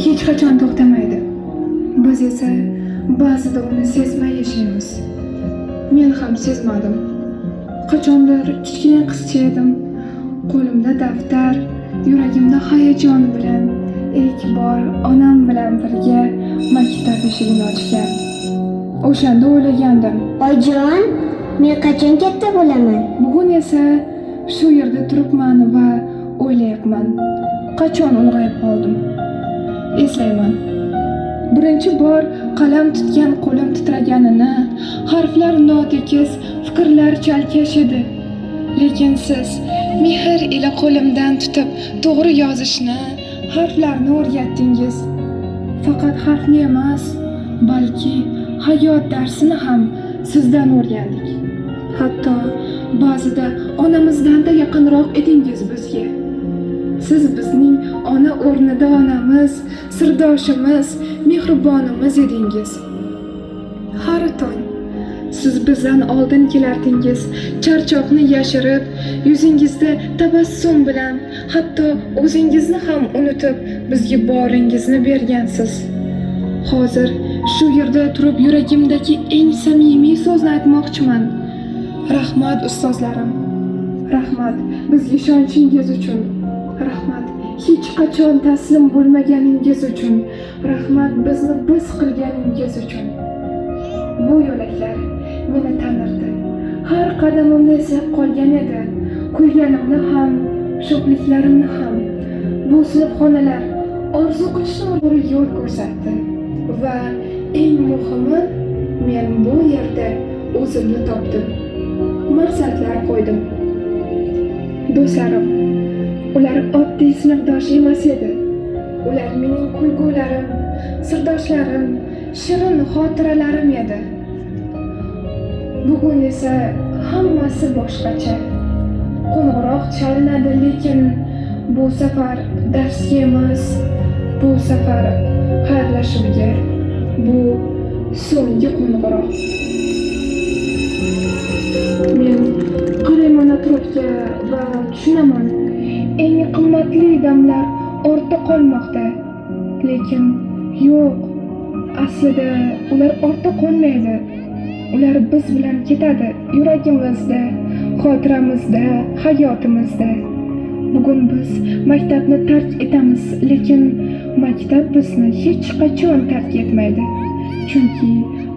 hech qachon to'xtamaydi. Biz esa ba'zida uni sezmay yashaymiz. Men ham sezmadim. Qachondir kichkina qizcha edim. Qo'limda daftar, yuragimda hayajon bilan ilk bor onam bilan birga maktab eshigini ochgan. O'shanda o'ylagandim. Oyijon, men qachon katta bo'laman? Bugun esa shu yerda turibman va o'ylayapman. Qachon ulg'ayib qoldim? Eslayman. Birinchi bor qalam tutgan qo'lim titraganini, harflar notekis, fikrlar chalkash edi. Lekin siz mehr ila qo'limdan tutib to'g'ri yozishni, harflarni o'rgatdingiz. Faqat harfni emas, balki hayot darsini ham sizdan o'rgandik. Hatto ba'zida onamizdan-da yaqinroq edingiz bizga. Siz bizning ona o'rnida onamiz, sirdoshimiz, mehribonimiz edingiz. Har tong siz bizdan oldin kelardingiz, charchoqni yashirib, yuzingizda tabassum bilan, hatto o'zingizni ham unutib bizga boringizni bergansiz. Hozir shu yerda turib yuragimdagi eng samimiy so'zni aytmoqchiman. Rahmat ustozlarim. Rahmat bizga ishonchingiz uchun. Rahmat hech qachon taslim bo'lmaganingiz uchun. Rahmat bizni biz qilganingiz uchun. Bu yo'laklar meni tanirdi. Har qadamimni eslab qolgan edi. Kuyganimni ham, sho'xliklarimni ham. Bu sinfxonalar orzu qilishni to'g'ri yo'l ko'rsatdi. Va eng muhimi, men bu yerda o'zimni topdim. Maqsadlar qo'ydim. Do'stlarim, ular oddiy sinfdosh emas edi. Ular mening kulgularim, sirdoshlarim, shirin xotiralarim edi. Bugun esa hammasi boshqacha. Qo'ng'iroq chalinadi, lekin bu safar darsga emas, bu safar xayrlashuvga. Bu so'nggi qo'ng'iroq. Men qarayman atrofga va tushunaman. Eng qimmatli damlar ortda qolmoqda. Lekin yo'q, aslida ular ortda qolmaydi. Ular biz bilan ketadi, yuragimizda, xotiramizda, hayotimizda. Bugun biz maktabni tark etamiz, lekin maktab bizni hech qachon tark etmaydi. Chunki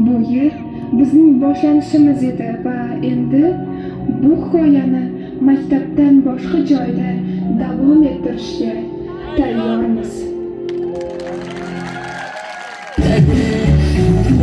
bu yer bizning boshlanishimiz edi va endi bu hikoyani maktabdan boshqa joyda davom ettirishga